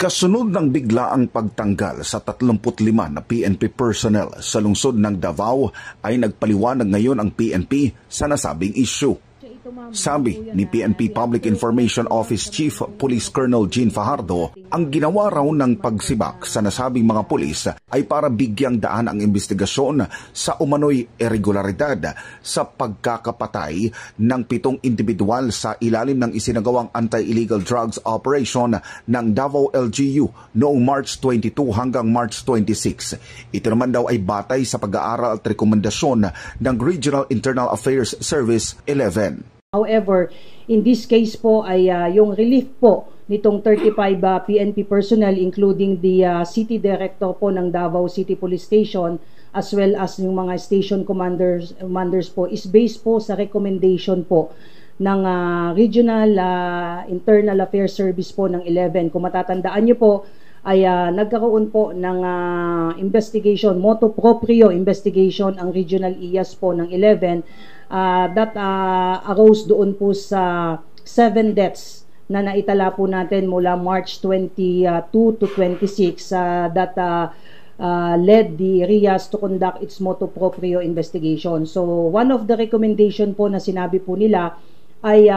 Kasunod ng biglaang pagtanggal sa 35 na PNP personnel sa lungsod ng Davao ay nagpaliwanag ngayon ang PNP sa nasabing issue. Sabi ni PNP Public Information Office Chief Police Colonel Jean Fajardo, ang ginawa raw ng pagsibak sa nasabing mga pulis ay para bigyang daan ang investigasyon sa umano'y irregularidad sa pagkakapatay ng 7 individual sa ilalim ng isinagawang anti-illegal drugs operation ng Davao LGU noong March 22 hanggang March 26. Ito naman daw ay batay sa pag-aaral at rekomendasyon ng Regional Internal Affairs Service 11. However, in this case po ay yung relief po nitong 35 PNP personnel including the city director po ng Davao City Police Station as well as yung mga station commanders po is based po sa recommendation po ng Regional Internal Affairs Service po ng 11. Kung matatandaan niyo po ay nagkaroon po ng investigation, motu proprio investigation ang Regional IAS po ng 11 that arose doon po sa 7 deaths na naitala po natin mula March 22 to 26 that led the RIAS to conduct its motu proprio investigation. So one of the recommendation po na sinabi po nila ay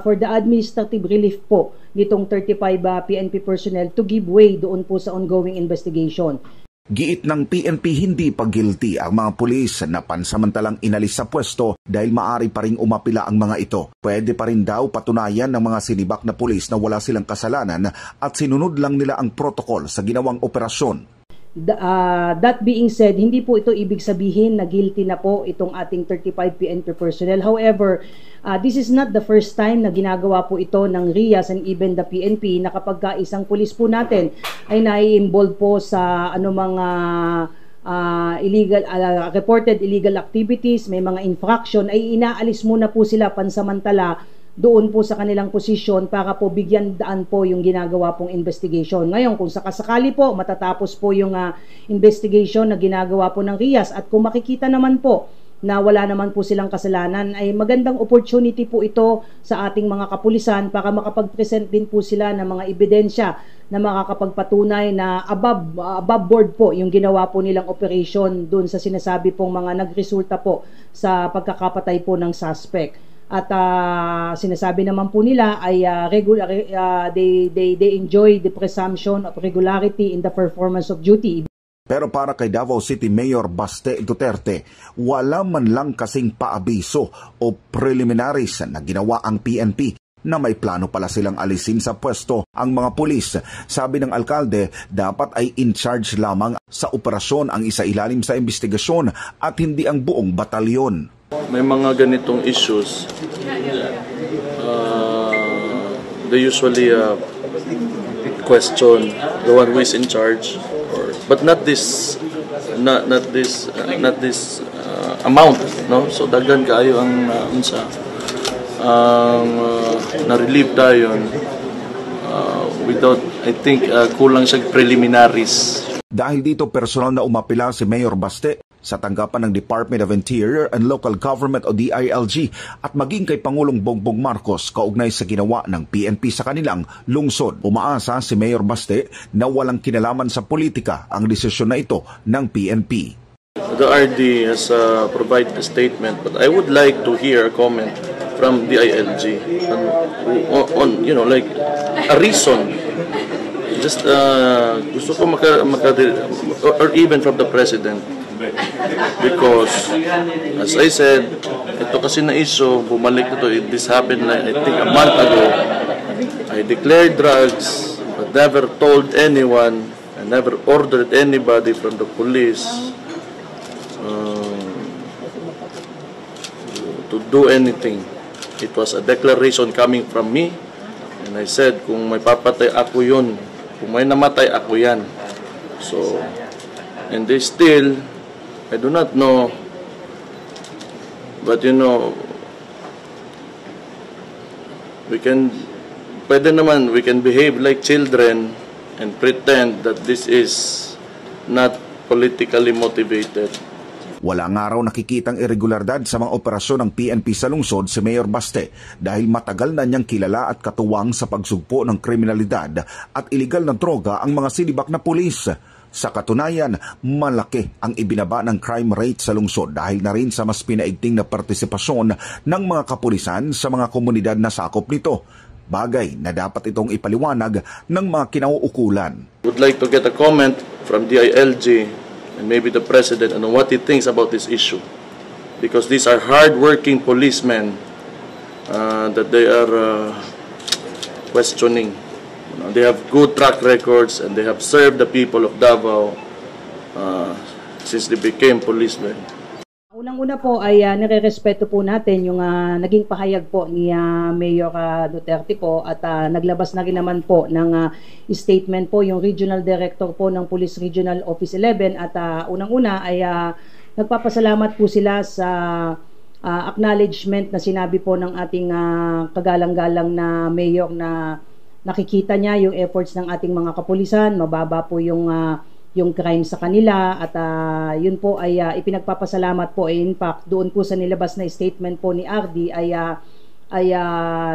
for the administrative relief po nitong 35 PNP personnel to give way doon po sa ongoing investigation. Giit ng PNP hindi pa guilty ang mga pulis na pansamantalang inalis sa pwesto dahil maaari pa ring umapila ang mga ito. Pwede pa rin daw patunayan ng mga sinibak na pulis na wala silang kasalanan at sinunod lang nila ang protocol sa ginawang operasyon. That being said, hindi po ito ibig sabihin na guilty na po itong ating 35 PNP personnel. However, this is not the first time na ginagawa po ito ng RIAS and even the PNP na kapag isang pulis po natin ay nai-involve po sa mga illegal reported illegal activities, may mga infraction, ay inaalis muna po sila pansamantala doon po sa kanilang posisyon para po bigyan daan po yung ginagawa pong investigation. Ngayon, kung sakasakali po matatapos po yung investigation na ginagawa po ng RIAS at kung makikita naman po na wala naman po silang kasalanan, ay magandang opportunity po ito sa ating mga kapulisan para makapag-present din po sila ng mga ebidensya na makakapagpatunay na above board po yung ginawa po nilang operation doon sa sinasabi pong mga nagresulta po sa pagkakapatay po ng suspect. At sinasabi naman po nila ay they enjoy the presumption of regularity in the performance of duty. Pero para kay Davao City Mayor Baste Duterte, wala man lang kasing paabiso o preliminaries na ginawa ang PNP na may plano pala silang alisin sa pwesto ang mga pulis. Sabi ng alkalde, dapat ay in charge lamang sa operasyon ang isailalim sa investigasyon at hindi ang buong batalyon. May mga ganitong issues, they usually question the one who is in charge, but not this amount, no? So daghan kaayo ang na-relieve tayo without, I think, kulang siya preliminaries. Dahil dito personal na umapila si Mayor Baste sa tanggapan ng Department of Interior and Local Government o DILG at maging kay Pangulong Bongbong Marcos kaugnay sa ginawa ng PNP sa kanilang lungsod. Umaasa si Mayor Baste na walang kinalaman sa politika ang desisyon na ito ng PNP. The RD has provided a statement, but I would like to hear a comment from DILG on like a reason. Just gusto ko or even from the President. Because, as I said, ito kasi na issue, bumalik ito, this happened I think a month ago. I declared drugs, but never told anyone, I never ordered anybody from the police to do anything. It was a declaration coming from me, and I said, kung may papatay ako yun, kung may namatay ako yan. So, and they still, I do not know, but we can behave like children and pretend that this is not politically motivated. Wala nga raw nakikitang irregulardad sa mga operasyon ng PNP sa lungsod si Mayor Baste dahil matagal na niyang kilala at katuwang sa pagsugpo ng kriminalidad at iligal na droga ang mga sinibak na pulis. Sa katunayan, malaki ang ibinaba ng crime rate sa lungsod dahil na rin sa mas pinaigting na partisipasyon ng mga kapulisan sa mga komunidad na sakop nito. Bagay na dapat itong ipaliwanag ng mga kinauukulan. Would like to get a comment from DILG and maybe the President on what he thinks about this issue. Because these are hard-working policemen that they are questioning. They have good track records and they have served the people of Davao since they became policemen. Unang-una po ay nire-respeto po natin yung naging pahayag po ni Mayor Duterte po at naglabas na rin naman po ng statement po yung Regional Director po ng Police Regional Office 11 at unang-una ay nagpapasalamat po sila sa acknowledgement na sinabi po ng ating kagalang-galang na Mayor na nakikita niya yung efforts ng ating mga kapulisan, mababa po yung crime sa kanila at yun po ay ipinagpapasalamat po. In fact, doon po sa nilabas na statement po ni RD ay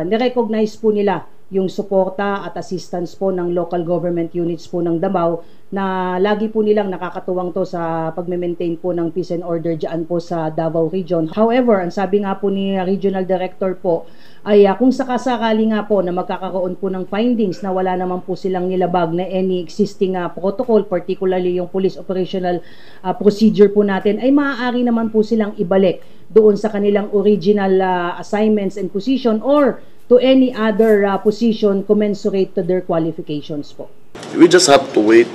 nirecognize po nila yung suporta at assistance po ng local government units po ng Davao na lagi po nilang nakakatuwang to sa pagme-maintain po ng peace and order dyan po sa Davao Region. However, ang sabi nga po ni Regional Director po ay kung sakasakali nga po na magkakaroon po ng findings na wala naman po silang nilabag na any existing protocol, particularly yung police operational procedure po natin, ay maaari naman po silang ibalik doon sa kanilang original assignments and position or to any other position commensurate to their qualifications po. We just have to wait.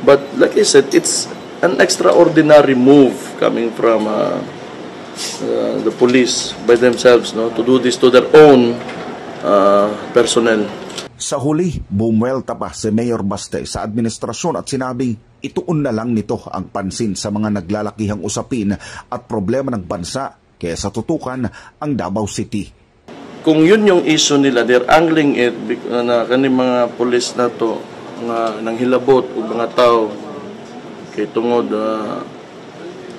But like I said, it's an extraordinary move coming from the police by themselves, no, to do this to their own personnel. Sa huli, bumuelta pa si Mayor Baste sa administrasyon at sinabing ituon na lang nito ang pansin sa mga naglalakihang usapin at problema ng bansa kaysa tutukan ang Davao City. Kung yun yung issue nila, they're angling it na kaning mga pulis na to nga nang hilabot o mga tao kay tungod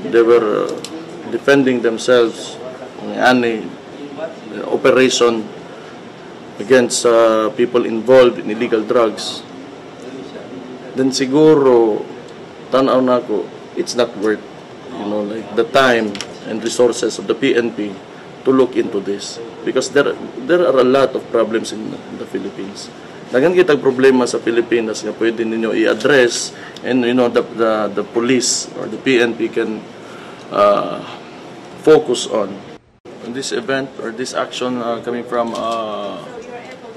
they were defending themselves ng ani operation against people involved in illegal drugs, then siguro tanaw na ko it's not worth, you know, like the time and resources of the PNP to look into this because there are a lot of problems in the Philippines. Dagan kitang problema sa Pilipinas nga pwede ninyo i-address and you know the police or the PNP can focus on. This event or this action coming from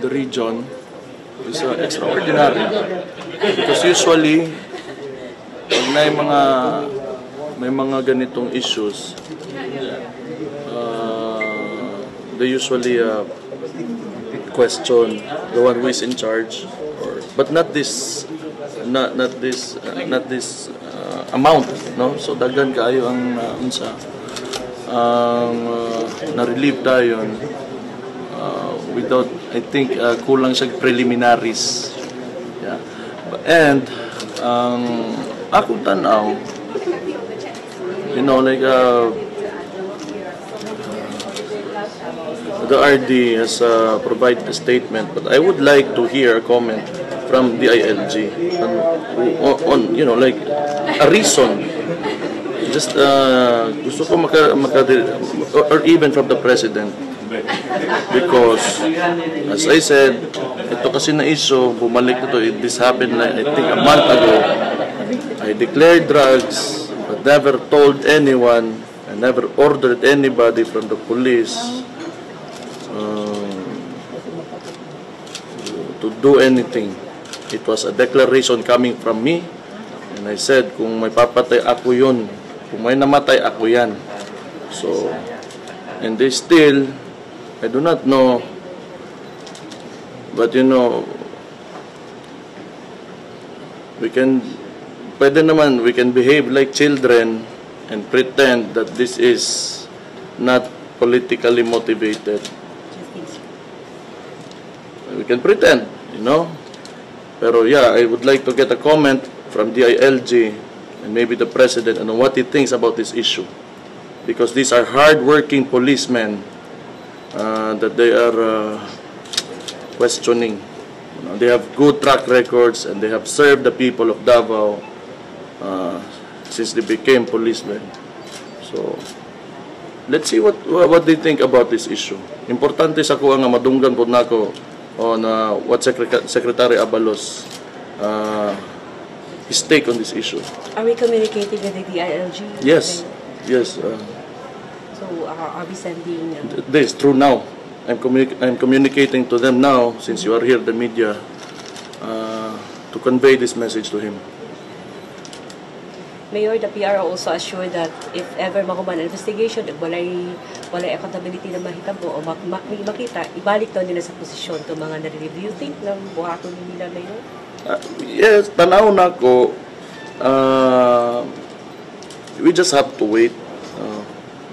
the region is extraordinary because usually pag may mga ganitong issues they usually question the one who is in charge, but not this amount, no? So daghan kaayo ang unsa na-relieve tayo without, I think, kulang siya preliminaries. Yeah. And akong tanaw, you know, like the RD has provided a statement, but I would like to hear a comment from the DILG on you know, like a reason. Just gusto ko or even from the President, because as I said, ito kasi na issue, bumalik na to. This happened I think a month ago. I declared drugs but never told anyone. I never ordered anybody from the police to do anything. It was a declaration coming from me, and I said kung may papatay ako yun, kung may namatay ako yan. So, and they still, I do not know, but you know, we can behave like children and pretend that this is not politically motivated. We can pretend, you know. Pero yeah, I would like to get a comment from DILG and maybe the President on what he thinks about this issue. Because these are hard-working policemen that they are questioning. They have good track records and they have served the people of Davao since they became policemen. So, let's see what they think about this issue. Importante sa ko nga madunggan po nako on what Secretary Abalos his take on this issue. Are we communicating with the DILG? Yes, yes. So are we sending? This is true now. I'm communicating to them now, since you are here, the media, to convey this message to him. Mayor, the PR also assured that if ever makuman investigation, walay accountability na mahitabo o makita, ibalik daw nila sa posisyon to mga nare-review. Think na buhaton nila, Mayor? Yes, tanaw na ko. We just have to wait.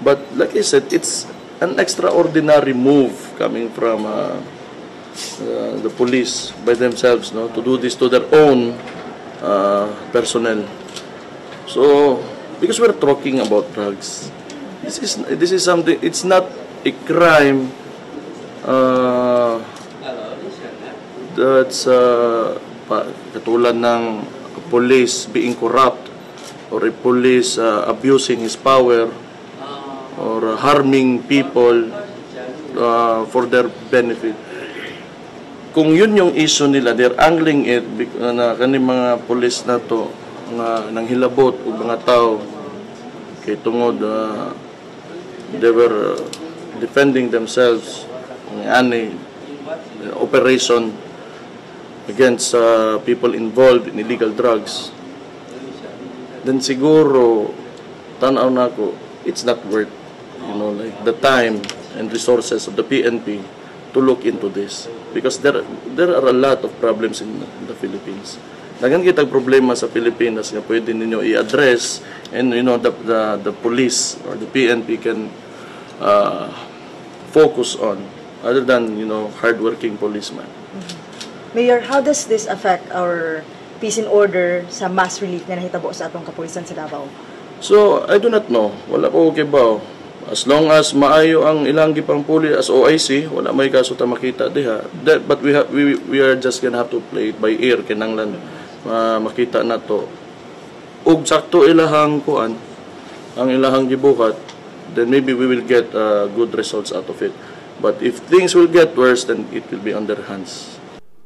But like I said, it's an extraordinary move coming from the police by themselves, no, to do this to their own personnel. So, because we're talking about drugs, this is something. It's not a crime that's katulad ng a police being corrupt or a police abusing his power or harming people for their benefit. Kung yun yung issue nila, they're angling it na kaning mga police na to nga nang hilabot o mga tao kay tungod they were defending themselves ng ani operation against people involved in illegal drugs, then siguro tanaw na ko it's not worth, you know, like the time and resources of the PNP to look into this, because there are a lot of problems in the Philippines. Dagan kitang problema sa Pilipinas nga pwede ninyo i-address, and you know the police or the PNP can focus on, other than, you know, hardworking policemen. Mayor, how does this affect our peace and order sa mass relief na nahitabo sa atong kapulisan sa Davao? So, I do not know. Wala ko okay ba? As long as maayo ang ilang gipang puli as OIC, wala may kaso ta makita diha. But we are just gonna have to play it by ear kinanglan makita na to. Ug sakto ilahang kuan, ang ilahang gibuhat, then maybe we will get good results out of it. But if things will get worse, then it will be on their hands.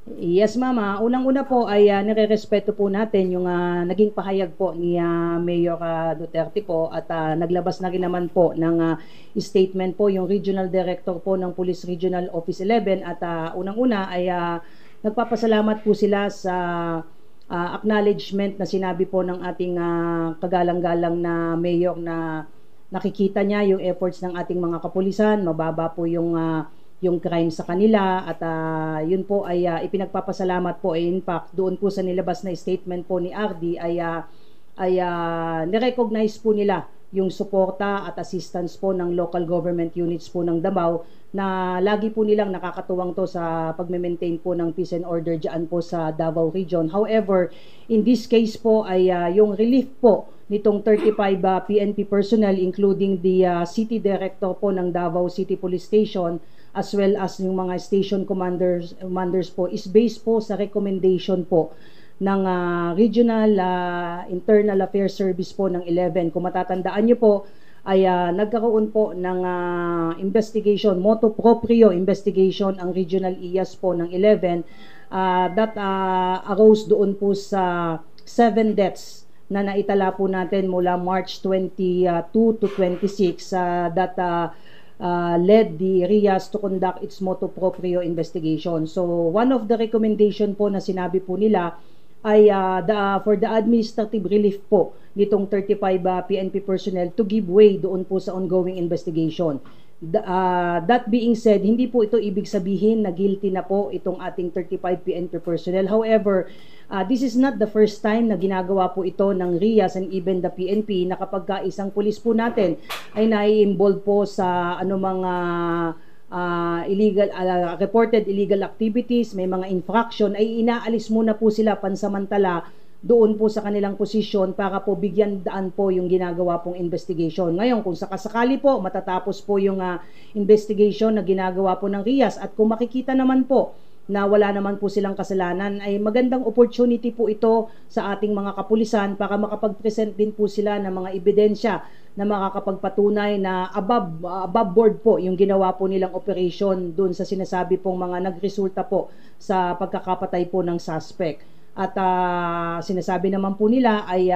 Yes, Mama. Unang-una po ay nire-respeto po natin yung naging pahayag po ni Mayor Duterte po, at naglabas na rin naman po ng statement po yung Regional Director po ng Police Regional Office 11, at unang-una ay nagpapasalamat po sila sa acknowledgement na sinabi po ng ating kagalang-galang na Mayor na nakikita niya yung efforts ng ating mga kapulisan, mababa po yung crime sa kanila, at yun po ay ipinagpapasalamat po. In fact, doon po sa nilabas na statement po ni RD ay nirecognize po nila yung suporta at assistance po ng local government units po ng Davao, na lagi po nilang nakakatuwang to sa pagme-maintain po ng peace and order dyan po sa Davao Region. However, in this case po ay yung relief po nitong 35 PNP personnel, including the city director po ng Davao City Police Station, as well as yung mga station commanders po, is based po sa recommendation po ng Regional Internal Affairs Service po ng 11. Kung matatandaan nyo po, ay nagkaroon po ng investigation, motu proprio investigation ang Regional IAS po ng 11 that arose doon po sa 7 deaths na naitala po natin mula March 22 to 26 that led the RIAS to conduct its motu proprio investigation. So one of the recommendation po na sinabi po nila ay for the administrative relief po nitong 35 PNP personnel to give way doon po sa ongoing investigation. That being said, hindi po ito ibig sabihin na guilty na po itong ating 35 PNP personnel. However, this is not the first time na ginagawa po ito ng RIAS and even the PNP, na kapag isang pulis po natin ay nai-involve po sa anumang illegal reported illegal activities, may mga infraction, ay inaalis muna po sila pansamantala doon po sa kanilang posisyon para po bigyan daan po yung ginagawa pong investigation. Ngayon, kung sakasakali po matatapos po yung investigation na ginagawa po ng RIAS at kung makikita naman po na wala naman po silang kasalanan, ay magandang opportunity po ito sa ating mga kapulisan para makapag-present din po sila ng mga ebidensya na makakapagpatunay na above board po yung ginawa po nilang operation doon sa sinasabi pong mga nagresulta po sa pagkakapatay po ng suspect. At sinasabi naman po nila ay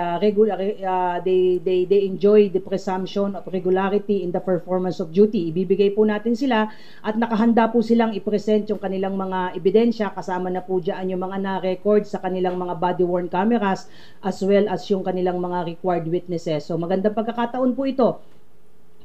they enjoy the presumption of regularity in the performance of duty. Ibibigay po natin sila at nakahanda po silang i-present yung kanilang mga ebidensya, kasama na po dyan yung mga na-record sa kanilang mga body-worn cameras as well as yung kanilang mga required witnesses. So magandang pagkakataon po ito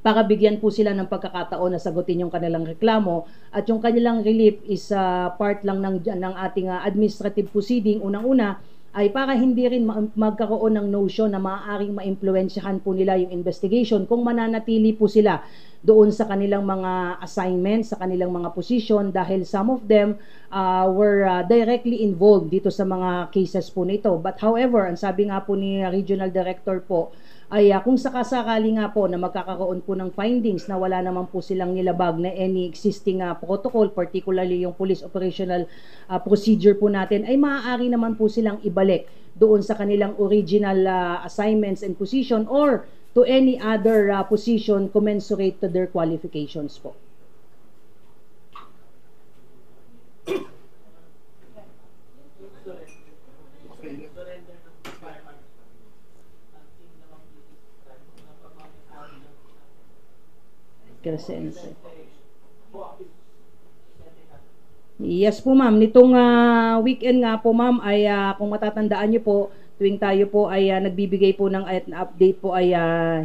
para bigyan po sila ng pagkakataon na sagutin yung kanilang reklamo, at yung kanilang relief is part lang ng ating administrative proceeding. Unang-una ay para hindi rin magkaroon ng notion na maaaring maimpluwensyahan po nila yung investigation kung mananatili po sila doon sa kanilang mga assignments, sa kanilang mga position, dahil some of them were directly involved dito sa mga cases po nito. But however, ang sabi nga po ni Regional Director po, ay kung sakasakali nga po na magkakaroon po ng findings na wala naman po silang nilabag na any existing protocol, particularly yung police operational procedure po natin, ay maaari naman po silang ibalik doon sa kanilang original assignments and position or to any other position commensurate to their qualifications po. Crescente. Yes po ma'am, nitong weekend nga po ma'am ay kung matatandaan niyo po, tuwing tayo po ay nagbibigay po ng update po ay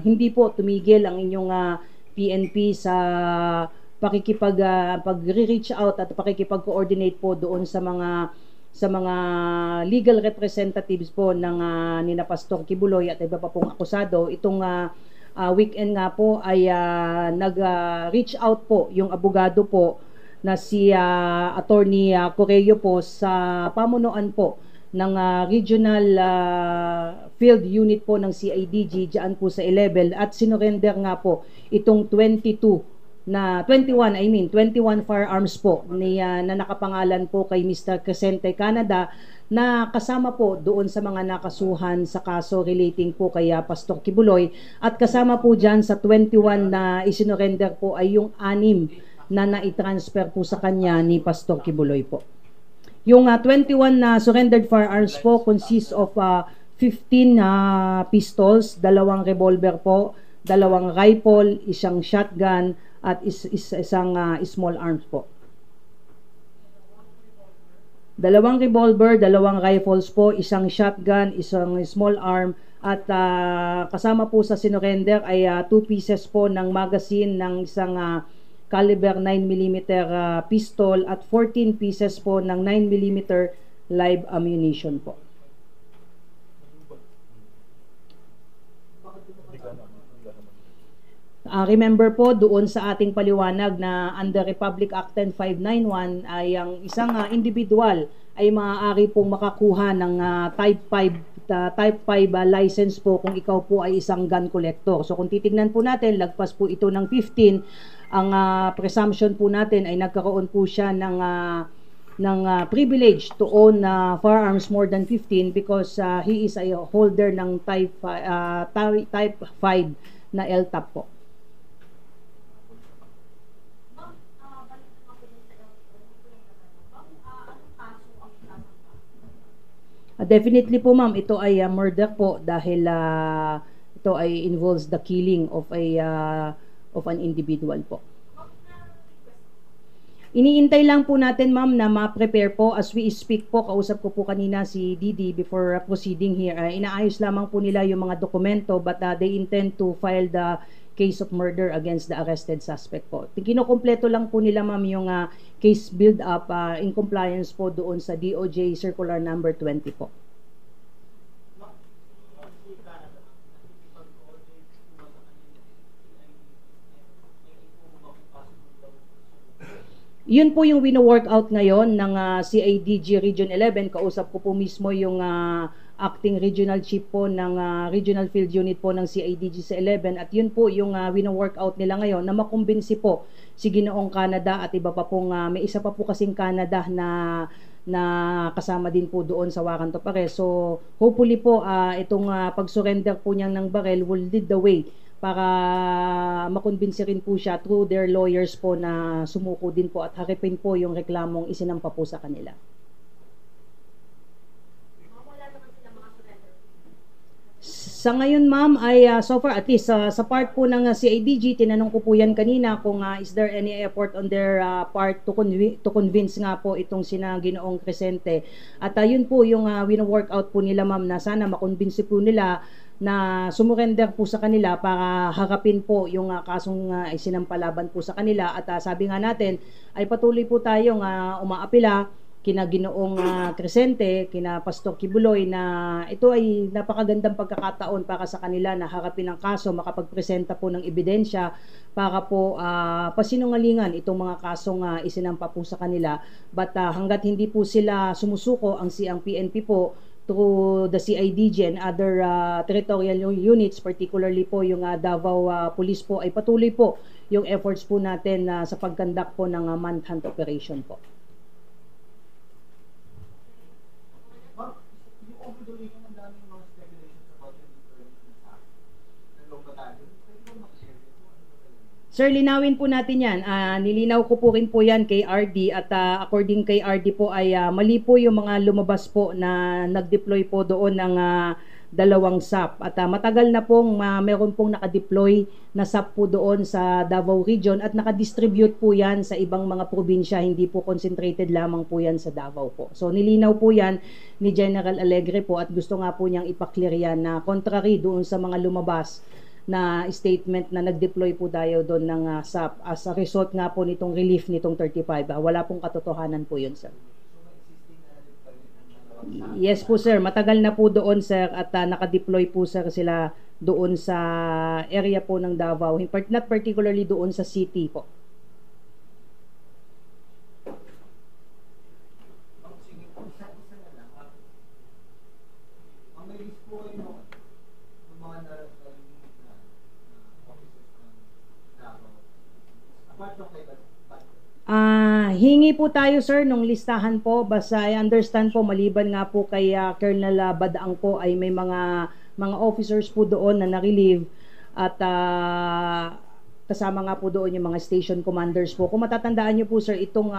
hindi po tumigil ang inyong PNP sa pag-reach out at pakikipag-coordinate po doon sa mga legal representatives po ng nina Pastor Kibuloy at iba pa pong akusado. Itong weekend nga po ay nag-reach out po yung abogado po na si Attorney Correo po sa pamunuan po ng regional field unit po ng CIDG dyan po sa 11, at sinurrender nga po itong 21 firearms po na nakapangalan po kay Mr. Crescente Canada, na kasama po doon sa mga nakasuhan sa kaso relating po kay Pastor Kibuloy, at kasama po dyan sa 21 na isinurrender po ay yung 6 na naitransfer po sa kanya ni Pastor Kibuloy po. Yung 21 na surrendered firearms po consists of 15 pistols, 2 revolver po, 2 rifle, 1 shotgun, at isang small arms po. 2 revolver, 2 rifles po, 1 shotgun, 1 small arm, at kasama po sa sinurrender ay 2 pieces po ng magazine ng isang caliber 9mm pistol at 14 pieces po ng 9mm live ammunition po. Remember po doon sa ating paliwanag na under Republic Act 10591 ay ang isang individual ay maaari pong makakuha ng type 5 license po kung ikaw po ay isang gun collector. So kung titingnan po natin, lagpas po ito ng 15, ang presumption po natin ay nagkaroon po siya ng privilege to own firearms more than 15 because he is a holder ng type 5 na LTAP po. Definitely po ma'am, ito ay murder po dahil ito ay involves the killing of an individual po. Iniintay lang po natin ma'am na ma-prepare po as we speak po. Kausap ko po kanina si Didi before proceeding here. Inaayos lamang po nila yung mga dokumento, but they intend to file the case of murder against the arrested suspect po. Kinukumpleto lang po nila ma'am yung case build up in compliance po doon sa DOJ Circular number 20 po. Yun po yung wino-workout ngayon ng CIDG Region 11. Kausap ko po mismo yung acting regional chief po ng regional field unit po ng CIDG sa 11, at yun po yung wino-workout nila ngayon na makumbinsi po si Ginoong Canada at iba pa pong may isa pa po kasing Canada na kasama din po doon sa warrant of arrest. So hopefully po itong pag-surrender po niyang ng barel will lead the way para makumbinsi rin po siya through their lawyers po na sumuko din po at harapin po yung reklamong isinampa po sa kanila. Sa ngayon ma'am ay so far at least sa part po ng CIDG, tinanong ko po yan kanina kung is there any effort on their part to convince nga po itong sina Ginoong Crescente. At yun po yung wino-workout po nila ma'am, na sana makonbinsi po nila na sumurrender po sa kanila para harapin po yung kasong isinampalaban po sa kanila. At sabi nga natin ay patuloy po tayong umaapila kina Ginoong Crescente, kina Pastor Kibuloy, na ito ay napakagandang pagkakataon para sa kanila na harapin ang kaso, makapagpresenta po ng ebidensya para po pasinungalingan itong mga kasong isinampa po sa kanila. But hanggat hindi po sila sumusuko, ang PNP po through the CIDG and other territorial units, particularly po yung Davao Police po, ay patuloy po yung efforts po natin sa pagkandak po ng manhunt operation po. Sir, linawin po natin yan. Nilinaw ko po rin po yan kay RD, at according kay RD po ay mali po yung mga lumabas po na nag-deploy po doon ng dalawang SAP. At matagal na pong meron pong nakadeploy na SAP po doon sa Davao Region at nakadistribute po yan sa ibang mga probinsya. Hindi po concentrated lamang po yan sa Davao po. So nilinaw po yan ni General Alegre po, at gusto nga po niyang ipaklear yan na contrary doon sa mga lumabas na statement na nag-deploy po tayo doon ng SAP as a result nga po nitong relief nitong 35. Wala pong katotohanan po yun, sir. Yes po, sir. Matagal na po doon, sir, at nakadeploy po, sir, sila doon sa area po ng Davao, not particularly doon sa city po. Hingi po tayo, sir, nung listahan po. Basta I understand po, maliban nga po kay Colonel Badaang po, ay may mga officers po doon na na-relieve, at kasama nga po doon yung mga station commanders po. Kung matatandaan nyo po, sir, itong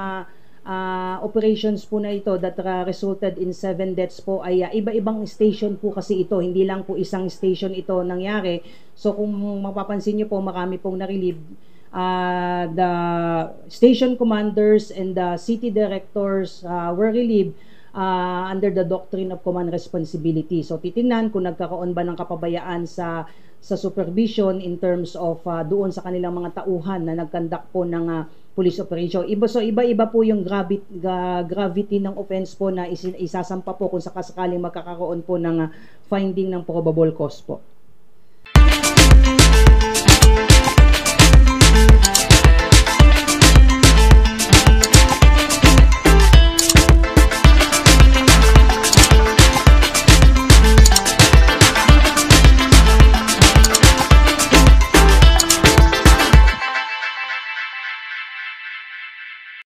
operations po na ito that resulted in 7 deaths po ay iba-ibang station po kasi ito. Hindi lang po isang station ito nangyari. So kung mapapansin nyo po, marami pong na-relieve. The station commanders and the city directors were relieved under the doctrine of command responsibility. So titingnan kung nagkakaroon ba ng kapabayaan sa supervision in terms of doon sa kanilang mga tauhan na nagkandak po ng police operation. Iba-iba po yung gravity ng offense po na isasampa po kung sakasakaling magkakaroon po ng finding ng probable cause po.